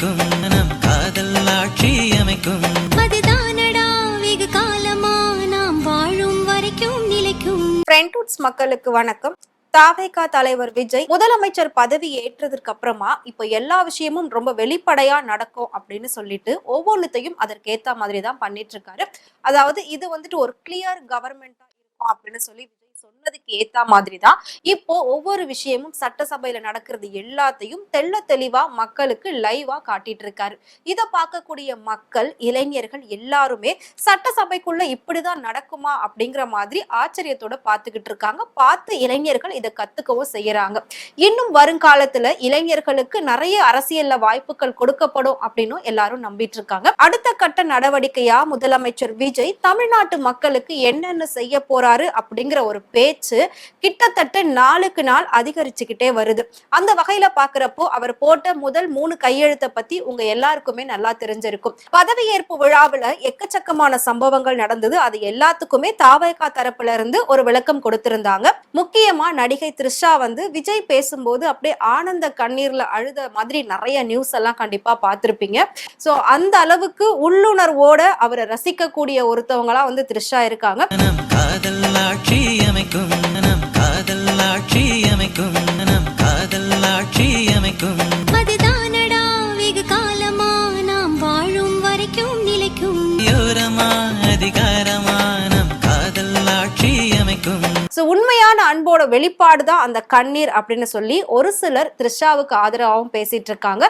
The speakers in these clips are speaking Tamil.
அமைக்கும் நம் காதல் ஆட்சி அமைக்கும். அதுதானடா வெகு காலமா நாம் வாழும் வரைக்கும் நிலைக்கும். ஃப்ரெண்ட்வுட்ஸ் மக்களுக்கு வணக்கம். தாவேகா தலைவர் விஜய் முதலமைச்சர் பதவி ஏற்றதுக்கு அப்புறமா இப்ப எல்லா விஷயமும் ரொம்ப வெளிப்படையா நடக்கும் அப்படின்னு சொல்லிட்டு ஒவ்வொன்றுத்தையும் அதற்கேத்த மாதிரி தான் பண்ணிட்டு இருக்காரு. அதாவது இது வந்துட்டு ஒரு கிளியர் கவர்மெண்டா இருக்கும் அப்படின்னு சொல்லி விஜய் சொன்னதுக்கு ஏத்த மாதிரி தான் இப்போ ஒவ்வொரு விஷயமும் சட்டசபையில நடக்கிறது எல்லாத்தையும் தெள்ள தெளிவா மக்களுக்கு லைவா காட்டிட்டு இருக்காரு. இதை பார்க்கக்கூடிய மக்கள், இளைஞர்கள் எல்லாருமே சட்டசபைக்குள்ள இப்படிதான் நடக்குமா அப்படிங்கிற மாதிரி ஆச்சரியத்தோட பார்த்துக்கிட்டு இருக்காங்க. பார்த்து இளைஞர்கள் இதை கத்துக்கவும் செய்யறாங்க. இன்னும் வருங்காலத்துல இளைஞர்களுக்கு நிறைய அரசியல்ல வாய்ப்புகள் கொடுக்கப்படும் அப்படின்னு எல்லாரும் நம்பிட்டு இருக்காங்க. அடுத்த கட்ட நடவடிக்கையா முதலமைச்சர் விஜய் தமிழ்நாட்டு மக்களுக்கு என்னென்ன செய்ய போறாரு அப்படிங்கிற ஒரு பேச்சு கிட்டத்தட்ட நாளுக்கு நாள் அதிகரிச்சுக்கிட்டே வருது. அந்த வகையில பாக்குறப்போ அவர் போட்ட முதல் 3 கையெழுத்தை பத்தி உங்க எல்லாருக்குமே நல்லா தெரிஞ்சிருக்கும். பதவியேற்பு விழாவுல எக்கச்சக்கமான சம்பவங்கள் நடந்தது. அது எல்லாத்துக்குமே தாவேகா தரப்புல இருந்து ஒரு விளக்கம் கொடுத்திருந்தாங்க. முக்கியமா நடிகை த்ரிஷா விஜய் பேசும்போது அப்படியே ஆனந்த கண்ணீர்ல அழுத மாதிரி நிறைய நியூஸ் எல்லாம் கண்டிப்பா பார்த்திருப்பீங்க. சோ அந்த அளவுக்கு உள்ளுணர்வோட அவரை ரசிக்கக்கூடிய ஒருத்தவங்களா த்ரிஷா இருக்காங்க. நம் காதல் ஆட்சி அமைக்கும் நம் காதல் ஆட்சி அமைக்கும் நம் காதல் ஆட்சி அமைக்கும். அதுதானடா வெகு காலமா நாம் வாழும் வரைக்கும் நிலைக்கும். யோரமா அதிகாரமா நம் காதல் ஆட்சி அமைக்கும். உண்மையான அன்போட வெளிப்பாடுதான் அந்த கண்ணீர் அப்படின்னு சொல்லி ஒரு சிலர் த்ரிஷாவுக்கு ஆதரவாகவும் பேசிட்டு இருக்காங்க.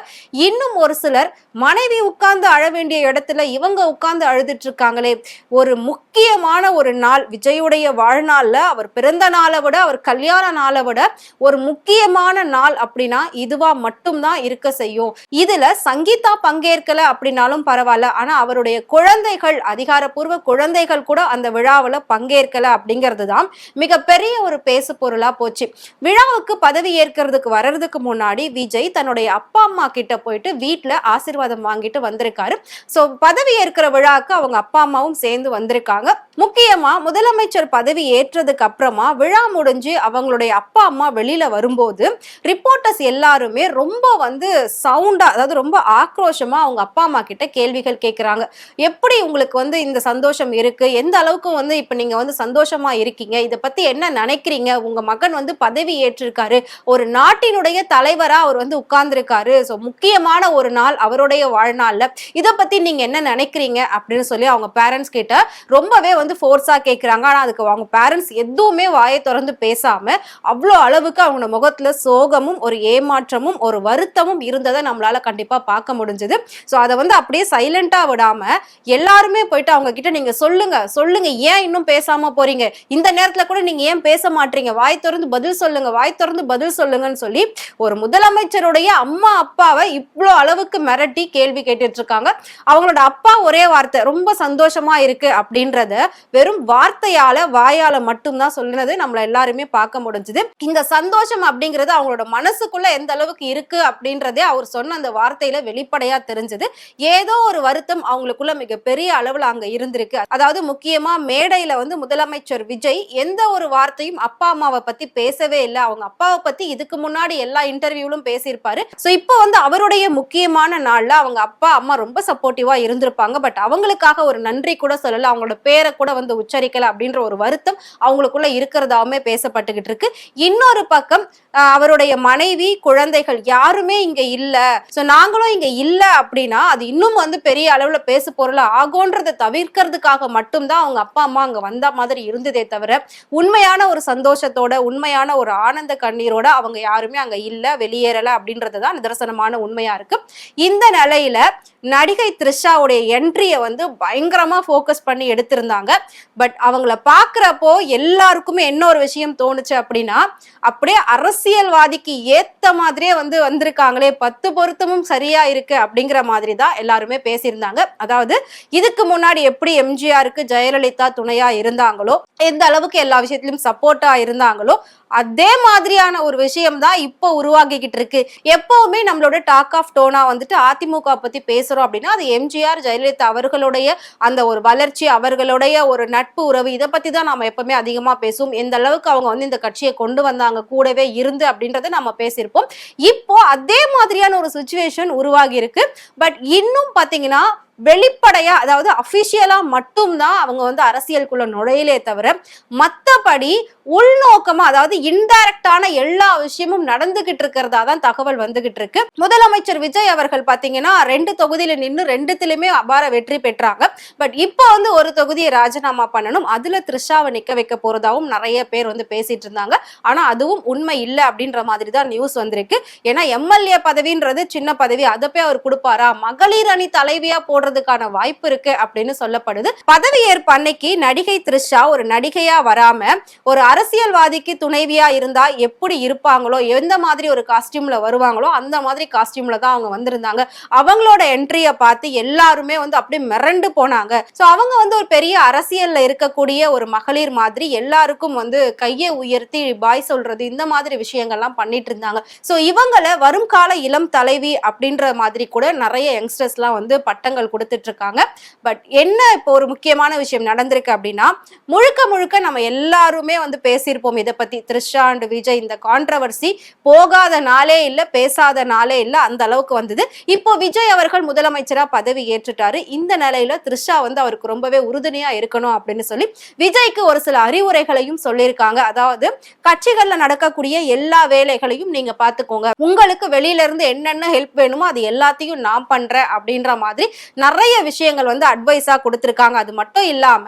இன்னும் ஒரு சிலர் மனைவி உட்கார்ந்து அழ வேண்டிய இடத்துல இவங்க உட்கார்ந்து அழுதுட்டு இருக்காங்களே. ஒரு முக்கியமான ஒரு நாள், விஜயுடைய வாழ்நாள்ல அவர் பிறந்த நாளை விட அவர் கல்யாண நாளை விட ஒரு முக்கியமான நாள் அப்படின்னா இதுவா மட்டும்தான் இருக்க செய்யும். இதுல சங்கீதா பங்கேற்கல அப்படின்னாலும் பரவாயில்ல, ஆனா அவருடைய குழந்தைகள், அதிகாரப்பூர்வ குழந்தைகள் கூட அந்த விழாவில் பங்கேற்கல அப்படிங்கிறது தான் மிகப்பெரிய ஒரு பேசு பொருளா போச்சு. விழாவுக்கு பதவி ஏற்கிறதுக்கு வர்றதுக்கு முன்னாடி விஜய் தன்னுடைய அப்பா அம்மா கிட்ட போயிட்டு வீட்டுல ஆசீர்வாதம் வாங்கிட்டு வந்திருக்காரு. சோ பதவி ஏற்கிற விழாவுக்கு அவங்க அப்பா அம்மாவும் சேர்ந்து வந்திருக்காங்க. முக்கியமா முதலமைச்சர் பதவி ஏற்றதுக்கு அப்புறமா விழா முடிஞ்சு அவங்களுடைய அப்பா அம்மா வெளியில வரும்போது ரிப்போர்ட்டர்ஸ் எல்லாருமே ரொம்ப சவுண்டா, அதாவது ரொம்ப ஆக்ரோஷமா அவங்க அப்பா அம்மா கிட்ட கேள்விகள் கேட்கிறாங்க. எப்படி உங்களுக்கு இந்த சந்தோஷம் இருக்கு, எந்த அளவுக்கு இப்ப நீங்க சந்தோஷமா இருக்கீங்க, இதை பத்தி என்ன நினைக்கிறீங்க, உங்க மகன் பதவி ஏற்றிருக்காரு, ஒரு நாட்டினுடைய தலைவரா அவர் உட்கார்ந்துருக்காரு, சோ முக்கியமான ஒரு நாள் அவருடைய வாழ்நாள்ல, இதை பத்தி நீங்க என்ன நினைக்கிறீங்க அப்படின்னு சொல்லி அவங்க பேரண்ட்ஸ் கிட்ட ரொம்பவே ஃபோர்ஸா கேட்கிறாங்க. ஆனா அதுக்கு அவங்க பேரண்ட்ஸ் எதுவுமே வாயை திறந்து பேசாம அவ்வளோ அளவுக்கு அவங்க முகத்துல சோகமும் ஒரு ஏமாற்றமும் ஒரு வருத்தமும் இருந்ததை நம்மளால கண்டிப்பா பார்க்க முடிஞ்சது. சோ அதை அப்படியே சைலண்டா விடாம எல்லாருமே போயிட்டு அவங்க கிட்ட நீங்க சொல்லுங்க சொல்லுங்க, ஏன் இன்னும் பேசாம போறீங்க, இந்த நேரத்துல கூட நீங்க ஏன் பேச மாட்டீங்க, வாய் திறந்து பதில் சொல்லுங்க, வாய் திறந்து பதில் சொல்லுங்கன்னு சொல்லி ஒரு முதலமைச்சருடைய அம்மா அப்பாவை இவ்வளோ அளவுக்கு மிரட்டி கேள்வி கேட்டுட்டு இருக்காங்க. அவங்களோட அப்பா ஒரே வார்த்தை, ரொம்ப சந்தோஷமா இருக்கு அப்படின்றத வெறும் வார்த்தையால வாயால மட்டும்தான் சொல்லினது நம்மள எல்லாருமே பார்க்க முடிஞ்சது. இந்த சந்தோஷம் அப்படிங்கிறது அவங்களோட மனசுக்குள்ள எந்த அளவுக்கு இருக்கு அப்படின்றதே அவர் சொன்ன அந்த வார்த்தையில வெளிப்படையா தெரிஞ்சது. ஏதோ ஒரு வருத்தம் அவங்களுக்குள்ள மிகப்பெரிய அளவுல அங்க இருந்திருக்கு. அதாவது முக்கியமா மேடையில முதலமைச்சர் விஜய் எந்த ஒரு வார்த்தையும் அப்பா அம்மாவை பத்தி பேசவே இல்லை. அவங்க அப்பாவை பத்தி இதுக்கு முன்னாடி எல்லா இன்டர்வியூலும் பேசியிருப்பாரு. சோ இப்போ அவருடைய முக்கியமான நாள்ல அவங்க அப்பா அம்மா ரொம்ப சப்போர்ட்டிவா இருந்திருப்பாங்க. பட் அவங்களுக்காக ஒரு நன்றி கூட சொல்லல, அவங்களோட பேரை கூட உச்சரிக்கல அப்படின்ற ஒரு வருத்தம் அவங்களுக்குள்ள இருக்கிறதாமே பேசப்பட்டுகிட்டு இருக்கு. இன்னொரு பக்கம் அவருடைய மனைவி, குழந்தைகள் யாருமே இங்க இல்ல, சோ நாங்களும் இங்க இல்ல அப்படின்னா அது இன்னும் பெரிய அளவுல பேசு பொருளா ஆகும்ன்றதை தவிர்க்கிறதுக்காக மட்டும்தான் அவங்க அப்பா அம்மா அங்க வந்த மாதிரி இருந்ததே தவிர உண்மையான ஒரு சந்தோஷத்தோட, உண்மையான ஒரு ஆனந்த கண்ணீரோட அவங்க யாருமே அங்க இல்ல, வெளியேறல அப்படின்றதுதான் நிதர்சனமான உண்மையா இருக்கு. இந்த நிலையில நடிகை த்ரிஷாவுடைய என்ட்ரியை பயங்கரமா போக்கஸ் பண்ணி எடுத்திருந்தாங்க. பட் அவங்கள பாக்குறப்போ எல்லாருக்குமே என்ன ஒரு விஷயம் தோணுச்சு அப்படின்னா, அப்படியே அரசியல்வாதிக்கு ஏத்த மாதிரியே வந்திருக்காங்களே, 10 பொருத்தமும் சரியா இருக்கு அப்படிங்கிற மாதிரி தான் எல்லாருமே பேசியிருந்தாங்க. அதாவது இதுக்கு முன்னாடி எப்படி எம்ஜிஆருக்கு ஜெயலலிதா துணையா இருந்தாங்களோ, எந்த அளவுக்கு எல்லா விஷயத்திலும் சப்போர்ட் சப்போர்ட்டா இருந்தாங்களோ அதே மாதிரியான ஒரு விஷயம் தான் இப்போ உருவாகிக்கிட்டு இருக்கு. எப்பவுமே நம்மளோட டாக் ஆஃப் டோனா வந்துட்டு அதிமுக பத்தி பேசுறோம் அப்படின்னா அது எம்ஜிஆர் ஜெயலலிதா அவர்களுடைய அந்த ஒரு வளர்ச்சி, அவர்களுடைய ஒரு நட்பு உறவு, இதை பத்தி தான் நம்ம எப்பவுமே அதிகமா பேசுவோம். எந்த அளவுக்கு அவங்க வந்து இந்த கட்சியை கொண்டு வந்தாங்க கூடவே இருந்து அப்படின்றத நம்ம பேசியிருப்போம். இப்போ அதே மாதிரியான ஒரு சுச்சுவேஷன் உருவாகி இருக்கு. பட் இன்னும் பாத்தீங்கன்னா வெளிப்படையா, அதாவது அபிஷியலா மட்டும்தான் அவங்க வந்து அரசியலுக்குள்ள நுழையிலே தவிர மத்தபடி உள்நோக்கமா, அதாவது இன்டைரக்டான எல்லா விஷயமும் நடந்துகிட்டு இருக்கிறதா தான் தகவல் வந்துகிட்டு இருக்கு. முதலமைச்சர் விஜய் அவர்கள் பாத்தீங்கன்னா 2 தொகுதியில நின்று 2த்திலுமே அபார வெற்றி பெற்றாங்க. பட் இப்போ வந்து ஒரு தொகுதியை ராஜினாமா பண்ணணும், அதுல த்ரிஷாவை நிக்க வைக்க போறதாவும் நிறைய பேர் வந்து பேசிட்டு இருந்தாங்க. ஆனா அதுவும் உண்மை இல்லை அப்படின்ற மாதிரி தான் நியூஸ் வந்திருக்கு. ஏன்னா எம்எல்ஏ பதவின்றது சின்ன பதவி, அதை போய் அவர் கொடுப்பாரா? மகளிர் அணி தலைவியா போடுறதுக்கான வாய்ப்பு இருக்கு அப்படின்னு சொல்லப்படுது. பதவியேற்பு அன்னைக்கு நடிகை த்ரிஷா ஒரு நடிகையா வராம ஒரு அரசியல்வாதிக்கு துணைவியா இருந்தா எப்படி இருப்பாங்களோ, எந்த மாதிரி ஒரு காஸ்டியூம்ல வருவாங்களோ அந்த மாதிரி காஸ்டியூம்ல தான் அவங்க வந்திருந்தாங்க. அவங்களோட என்ட்ரிய பார்த்து எல்லாருமே வந்து அப்படியே மிரண்டு போனாங்க. சோ அவங்க வந்து ஒரு பெரிய அரசியல்ல இருக்கக்கூடிய ஒரு மகளிர் மாதிரி எல்லாருக்கும் வந்து கையை உயர்த்தி பாய் சொல்றது, இந்த மாதிரி விஷயங்கள்லாம் பண்ணிட்டு இருந்தாங்க. சோ இவங்களை வரும் கால இளம் தலைவி அப்படின்ற மாதிரி கூட நிறைய யங்ஸ்டர்ஸ் எல்லாம் வந்து பட்டங்கள் கொடுத்துட்டு இருக்காங்க. பட் என்ன இப்போ ஒரு முக்கியமான விஷயம் நடந்திருக்கு அப்படின்னா, முழுக்க முழுக்க நம்ம எல்லாருமே வந்து பேசியிருப்போம் இதை பத்தி. த்ரிஷா அண்ட் விஜய் இந்த கான்ட்ரவர்சி போகாத நாளே இல்ல, பேசாத நாளே இல்ல, அந்த அளவுக்கு வந்தது. இப்போ விஜய் அவர்கள் முதலமைச்சரா பதவி ஏற்றுட்டாரு. இந்த நிலையில த்ரிஷா வந்து அவருக்கு ரொம்பவே உறுதுணையா இருக்கணும் அப்படின்னு சொல்லி விஜய்க்கு ஒரு சில அறிவுரைகளையும் சொல்லியிருக்காங்க. அதாவது கட்சிகள்ல நடக்கக்கூடிய எல்லா வேலைகளையும் நீங்க பாத்துக்கோங்க, உங்களுக்கு வெளியில இருந்து என்னென்ன ஹெல்ப் வேணுமோ அது எல்லாத்தையும் நான் பண்றேன் அப்படின்ற மாதிரி நிறைய விஷயங்கள் வந்து அட்வைஸா கொடுத்திருக்காங்க. அது மட்டும் இல்லாம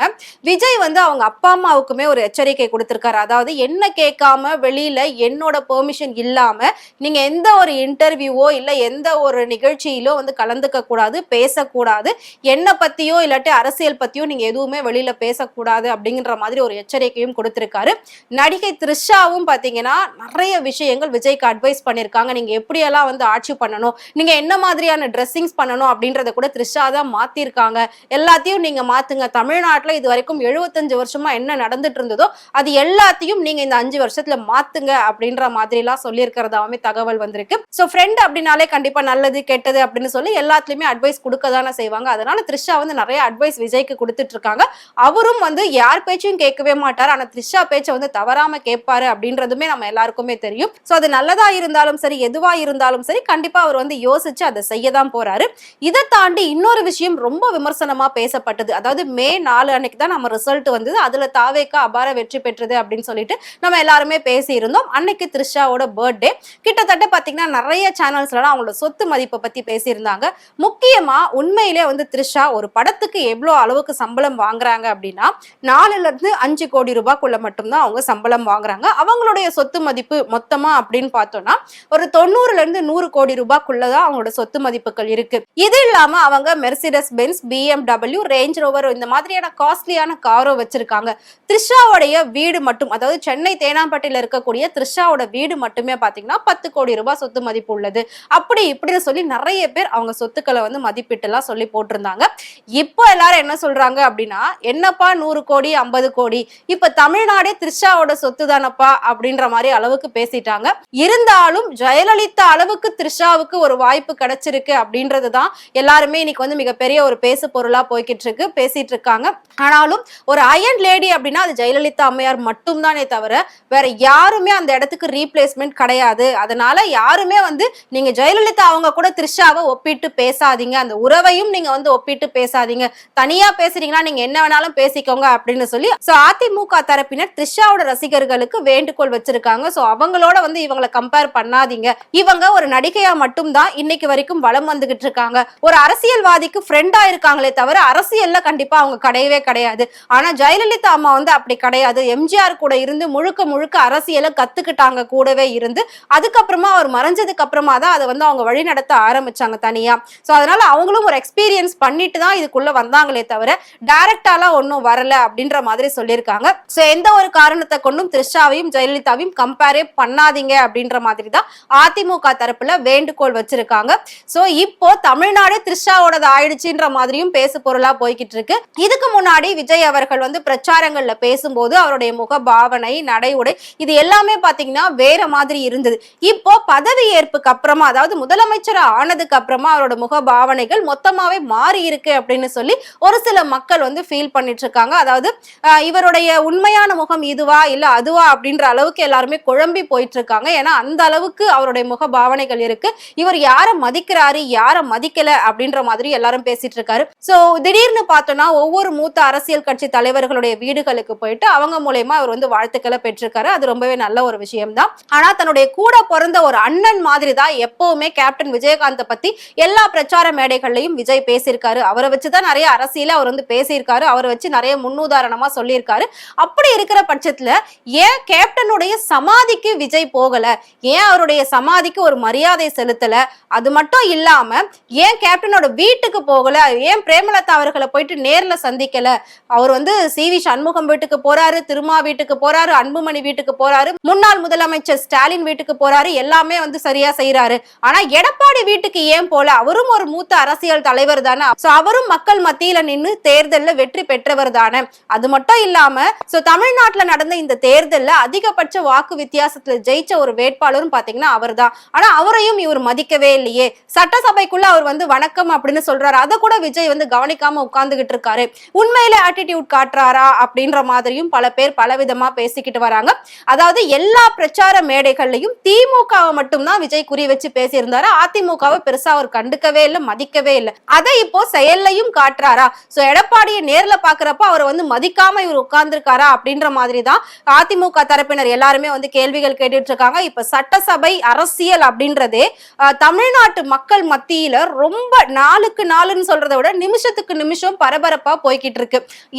விஜய் வந்து அவங்க அப்பா அம்மாவுக்குமே ஒரு எச்சரிக்கை கொடுத்திருக்காரு. அதாவது என்ன கேட்காம வெளியில என்னோட பெர்மிஷன் இல்லாம நீங்க எந்த ஒரு இன்டர்வியூவோ இல்ல எந்த ஒரு நிகழ்ச்சியிலோ வந்து கலந்துக்க கூடாது, பேசக்கூடாது, என்ன பத்தியோ இல்லாட்டி அரசியல் பத்தியோ நீங்க எதுவுமே வெளியில பேசக்கூடாது அப்படிங்கிற மாதிரி ஒரு எச்சரிக்கையும் கொடுத்திருக்காரு. நடிகை த்ரிஷாவும் பாத்தீங்கன்னா நிறைய விஷயங்கள் விஜய்க்கு அட்வைஸ் பண்ணிருக்காங்க. நீங்க எப்படியெல்லாம் வந்து ஆட்சி பண்ணணும், நீங்க என்ன மாதிரியான ட்ரெஸ்ஸிங்ஸ் பண்ணணும் அப்படின்றத கூட த்ரிஷா தான் மாத்திருக்காங்க. எல்லாத்தையும் நீங்க மாத்துங்க. தமிழ்நாட்டுல இது வரைக்கும் 75 வருஷமா என்ன நடந்துட்டு இருந்ததோ அது எல்லாத்தையும் நீங்க இந்த 5 வருஷத்துல மாத்துங்க அப்படின்ற மாதிரி எல்லாம் சொல்லியிருக்கிறதாவே தகவல் வந்திருக்கு. சோ ஃப்ரெண்ட் அப்படின்னாலே கண்டிப்பா நல்லது கெட்டது அப்படின்னு சொல்லி எல்லாத்துலயுமே அட்வைஸ் கொடுக்கதானே செய்வாங்க. அதனால த்ரிஷா வந்து நிறைய அட்வைஸ் விஜய்க்கு கொடுத்துட்டு இருக்காங்க. அவரும் வந்து யார் பேச்சையும் கேட்கவே மாட்டாரு, ஆனா த்ரிஷா பேச்சை வந்து தவறாம கேட்பாரு அப்படின்றதுமே நம்ம எல்லாருக்குமே தெரியும். சோ அது நல்லதா இருந்தாலும் சரி, எதுவா இருந்தாலும் சரி, கண்டிப்பா அவர் வந்து யோசிச்சு அதை செய்யதான் போறாரு. இதை தாண்டி இன்னொரு விஷயம் ரொம்ப விமர்சனமா பேசப்பட்டது. அதாவது மே 4 அன்னைக்கு தான் நம்ம ரிசல்ட் வந்தது, அதுல தாவேக்கா அபார வெற்றி பெற்றது அப்படின்னு சொல்லிட்டு நம்ம எல்லாருமே பேசி இருந்தோம். அன்னைக்கு த்ரிஷாவோட பர்த்டே. கிட்டத்தட்ட பாத்தீங்கன்னா நிறைய சேனல்ஸ்லாம் அவங்களோட சொத்து மதிப்பை பத்தி பேசியிருந்தாங்க. முக்கியமா உண்மையிலே வந்து த்ரிஷா ஒரு படத்துக்கு எவ்வளவு அளவுக்கு சம்பளம் வாங்குறாங்க அப்படின்னா 4 to 5 கோடி ரூபாய்க்குள்ள மட்டும்தான் அவங்க சம்பளம் வாங்குறாங்க. அவங்களுடைய சொத்து மதிப்பு மொத்தமா அப்படின்னு பார்த்தோம்னா ஒரு 90 to 100 கோடி ரூபாய்க்குள்ளதான் அவங்களோட சொத்து மதிப்புகள் இருக்கு. இது இல்லாம அவங்க Mercedes Benz, BMW, Range Rover இந்த மாதிரியான காஸ்ட்லியான காரோ வச்சிருக்காங்க. த்ரிஷாவுடைய வீடு மட்டும், அதாவது சென்னை தேனாம்பேட்டையில இருக்கக்கூடிய த்ரிஷாவோட வீடு மட்டுமே பாத்தீங்கன்னா 10 கோடி ரூபாய் சொத்து மதிப்பு உள்ளது. அப்படி இப்படின்னு சொல்லி நிறைய பேர் அவங்க சொத்துக்களை வந்து மதிப்பிட்டு எல்லாம் சொல்லி போட்டிருந்தாங்க. இப்போ எல்லாரும் என்ன சொல்றாங்க அப்படின்னா, என்னப்பா 100 கோடி 50 கோடி, இப்ப தமிழ்நாடே த்ரிஷாவோட சொத்து தானப்பா அப்படின்ற மாதிரி அளவுக்கு பேசிட்டாங்க. இருந்தாலும் ஜெயலலிதா அளவுக்கு த்ரிஷாவுக்கு ஒரு வாய்ப்பு கிடைச்சிருக்கு அப்படின்றதுதான் எல்லாருமே இன்னைக்கு வந்து மிகப்பெரிய ஒரு பேசு பொருளா போய்கிட்டு இருக்கு, பேசிட்டு இருக்காங்க. ஆனாலும் ஒரு அயன் லேடி அப்படின்னா அது ஜெயலலிதா அம்மையார் மட்டும் தானே தவிர வேற யாருமே அந்த இடத்துக்கு ரீப்ளேஸ்மெண்ட் கிடையாது. அதனால யாருமே வந்து நீங்க ஜெயலலிதா அவங்க கூட த்ரிஷாவை ஒப்பிட்டு பேசாதீங்க, அந்த உறவையும் நீங்க வந்து ஒப்பிட்டு பேசாதீங்க, தனியா பேசுறீங்கன்னா நீங்க என்ன வேணாலும் பேசிக்கோங்க அப்படின்னு சொல்லி அதிமுக தரப்பினர் த்ரிஷாவோட ரசிகர்களுக்கு வேண்டுகோள் வச்சிருக்காங்க. சோ அவங்களோட வந்து இவங்களை கம்பேர் பண்ணாதீங்க, இவங்க ஒரு நடிகையா மட்டும் தான் இன்னைக்கு வரைக்கும் வலம் வந்துகிட்டு இருக்காங்க, ஒரு அரசியல்வாதிக்கு ஃப்ரெண்டா இருக்காங்களே தவிர அரசியல்ல கண்டிப்பா அவங்க கிடையவே கிடையாது. ஆனா ஜெயலலிதா அம்மா வந்து அப்படி கிடையாது. எம்ஜிஆர் கூட இருந்து முழுக்க முழுக்க அரசியலை கத்துக்கிட்டாங்க கூடவே இருந்து. அதுக்கப்புறமா அவர் மறைஞ்சதுக்கு அப்புறமா தான் அதை வந்து அவங்க வழி நடத்த ஆரம்பிச்சாங்க தனியா. சோ அதனால அவங்களும் ஒரு எக்ஸ்பீரியன்ஸ் பண்ணிட்டு தான் இதுக்குள்ள வந்தாங்களே தவிர டைரக்டாலாம் ஒன்னும் வரல அப்படின்ற மாதிரி சொல்லியிருக்காங்க. சோ எந்த ஒரு காரணத்தை கொண்டும் த்ரிஷாவையும் ஜெயலலிதாவையும் கம்பேரே பண்ணாதீங்க அப்படின்ற மாதிரி தான் அதிமுக தரப்புல வேண்டுகோள் வச்சிருக்காங்க. சோ இப்போ தமிழ்நாடு த்ரிஷாவோட ஆயிடுச்சுன்ற மாதிரியும் பேசு பொருளா போய்கிட்டு இருக்கு. இதுக்கு முன்னாடி விஜய் அவர்கள் வந்து பிரச்சாரங்கள்ல பேசும்போது அவருடைய முக பாவனை, நடை, உடை இது எல்லாமே பாத்தீங்கன்னா வேற மாதிரி இருந்தது. இப்போ பதவி ஏற்புக்கு அப்புறமா, அதாவது முதலமைச்சர் ஆனதுக்கு அப்புறமா அவரோட முக பாவனைகள் மொத்தமாவே மாறி இருக்கு அப்படின்னு சொல்லி ஒரு சில மக்கள் வந்து ஃபீல் பண்ணிட்டு இருக்காங்க. அதாவது இவருடைய உண்மையான முகம் இதுவா இல்ல அதுவா அப்படின்ற அளவுக்கு எல்லாருமே குழம்பி போயிட்டு இருக்காங்க. ஏன்னா அந்த அளவுக்கு அவருடைய முக பாவனைகள் இருக்கு. இவர் யாரை மதிக்கிறாரு, யாரை மதிக்கல அப்படின்ற மாதிரி எல்லாரும் பேசிட்டு இருக்காரு. சோ திடீர்னு பார்த்தோம்னா ஒவ்வொரு மூத்த அரசியல் கட்சி தலைவர்களுடைய வீடுகளுக்கு போயிட்டு அவங்க மூலமா அவர் வந்து வாழ்த்துக்களை பெற்றிருக்காரு. அது ரொம்பவே நல்ல ஒரு விஷயம் தான். ஆனா தன்னுடைய கூட பிறந்த ஒரு அண்ணன் மாதிரி தான் எப்பவுமே கேப்டன் விஜயகாந்த் பத்தி எல்லா பிரச்சார மேடைகள்லையும் விஜய் பேசியிருக்காரு. அவரை வச்சுதான் நிறைய அரசியல அவர் வந்து பேசியிருக்காரு. அவரை வச்சு நிறைய முன்னுதாரணமா சொல்லியிருக்காரு. அப்படி இருக்கிற பட்சத்துல ஏன் கேப்டனுடைய சமாதிக்கு விஜய் போகல, ஏன் அவருடைய சமாதிக்கு ஒரு மரியாதை செலுத்தல, அது மட்டும் இல்லாம ஏன் கேப்டனோட வீட்டுக்கு போகல, ஏன் பிரேமலதா அவர்களை போயிட்டு நேர்ல சந்திக்கல, அவர் வந்து CV சண்முகம் வீட்டுக்கு போறாரு, திருமா வீட்டுக்கு போறாரு, அன்புமணி வீட்டுக்கு போறாரு, முன்னாள் முதலமைச்சர் ஸ்டாலின் வீட்டுக்கு போறாரு, எல்லாமே வந்து சரியா செய்யறாரு. ஆனா எடப்பாடி வீட்டுக்கு ஏன் போல, அவரும் ஒரு மூத்த அரசியல் தலைவர் தானே, அவரும் மக்கள் மத்தியில நின்று தேர்தல்ல வெற்றி பெற்றவர் தானே. அது மட்டும் இல்லாம தமிழ்நாட்டுல நடந்த இந்த தேர்தல்ல அதிகபட்ச வாக்கு வித்தியாசத்துல ஜெயிச்ச ஒரு வேட்பாளரும் பாத்தீங்கன்னா அவர் தான். ஆனா அவரையும் இவர் மதிக்கவே இல்லையே. சட்டசபைக்குள்ள அவர் வந்து வணக்கம் அப்படின்னு சொல்றாரு, அதை கூட விஜய் வந்து கவனிக்காம உட்கார்ந்துகிட்டு இருக்காரு. உண்மையில ஆட்டிடியூட் காட்டுறாரா அப்படின்ற மாதிரியும் பல பேர் பலவிதமா பேசிக்கிட்டு வராங்க. அதாவது எல்லா பிரச்சார மேடைகள்லையும் திமுகவை மட்டும்தான் விஜய் குறி வச்சு பேசியிருந்தாரு. அதிமுகவை பெருசா அவர் கண்டுக்கவே இல்லை, மதிக்கவே இல்லை. அதை இப்போ செயல்லையும் காட்டுறாரா? சோ எடப்பாடியை நேர்ல பாக்குறப்ப அவர் வந்து மதிக்காம இவர் உட்கார்ந்துருக்காரா அப்படின்ற மாதிரி தான் அதிமுக தரப்பினர் எல்லாருமே வந்து கேள்விகள் கேட்டுட்டு இருக்காங்க. இப்ப சட்டசபை அரசியல் அப்படின்றதே தமிழ்நாட்டு மக்கள் மத்தியில ரொம்ப நாளுக்கு நாளுன்னு சொல்றதை விட நிமிஷத்துக்கு நிமிஷம் பரபரப்பா போய்கிட்டு இருக்கு.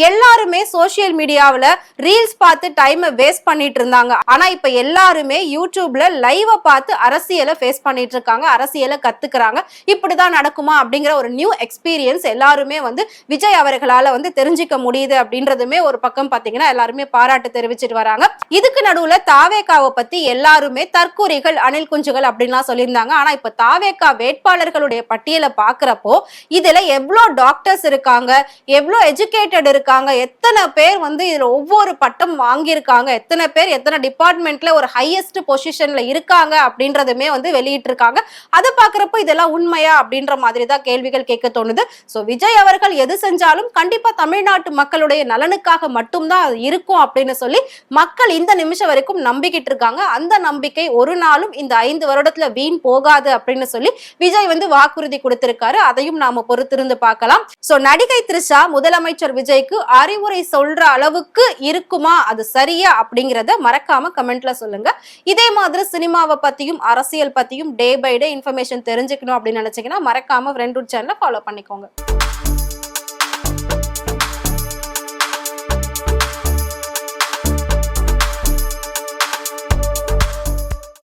எல்லாருமே சோசியல் மீடியாவில ரீல்ஸ் பார்த்து டைமை வேஸ்ட் பண்ணிட்டு இருந்தாங்க. ஆனா இப்ப எல்லாருமே யூடியூப்ல லைவ பார்த்து அரசியலை ஃபேஸ் பண்ணிட்டு இருக்காங்க, அரசியலை கத்துக்கிறாங்க. இப்படிதான் நடக்குமா அப்படிங்கிற ஒரு நியூ எக்ஸ்பீரியன்ஸ் எல்லாருமே வந்து விஜய் அவர்களால வந்து தெரிஞ்சுக்க முடியுது அப்படின்றதுமே ஒரு பக்கம் பாத்தீங்கன்னா எல்லாருமே பாராட்டு தெரிவிச்சிட்டு வராங்க. இதுக்கு நடுவுல தாவேகாவை பத்தி எல்லாருமே தற்கூரிகள், அணில் குஞ்சுகள் அப்படின்லாம் சொல்லியிருந்தாங்க. ஆனா இப்ப தாவேகா வேட்பாளர்களுடைய பட்டியலை பாக்குறப்போ இதுல எவ்வளவு டாக்டர்ஸ் இருக்காங்க, எவ்வளவு எஜுகேட்டட் இருக்காங்க, எத்தனை பேர் வந்து இதுல ஒவ்வொரு பட்டம் வாங்கியிருக்காங்க, எத்தனை பேர் எத்தனை டிபார்ட்மெண்ட்ல ஒரு ஹையஸ்ட் பொசிஷன்ல இருக்காங்க அப்படின்றதுமே வந்து வெளியிட்டு இருக்காங்க. அதை பாக்குறப்போ இதெல்லாம் உண்மையா அப்படின்ற மாதிரி தான் கேள்விகள் கேட்க தோணுது. சோ விஜய் அவர்கள் எது செஞ்சாலும் கண்டிப்பா தமிழ்நாட்டு மக்களுடைய நலனுக்காக மட்டும்தான் அது இருக்கும் அப்படின்னு சொல்லி மக்கள் இந்த நிமிஷம் வரைக்கும் நம்பிக்கிட்டு இருக்காங்க. அந்த நம்பிக்கை ஒரு நாளும் இந்த 5 வருடத்துல வீண் போகாது அப்படின்னு சொல்லி விஜய் வந்து வாக்குறுதி கொடுத்திருக்காரு. அதையும் நாம பொறுத்திருந்து பார்க்கலாம். சோ நடிகை த்ரிஷா முதலமைச்சர் விஜய்க்கு அறிவுரை சொல்ற அளவுக்கு இருக்குமா, அது சரியா அப்படிங்கறத மறக்காம கமெண்ட்ல சொல்லுங்க. இதே மாதிரி சினிமாவை பத்தியும் அரசியல் பத்தியும் டே பை டே இன்ஃபர்மேஷன் தெரிஞ்சுக்கணும் அப்படின்னு நினைச்சீங்கன்னா மறக்காம ஃப்ரெண்ட் சேனலை ஃபாலோ பண்ணிக்கோங்க.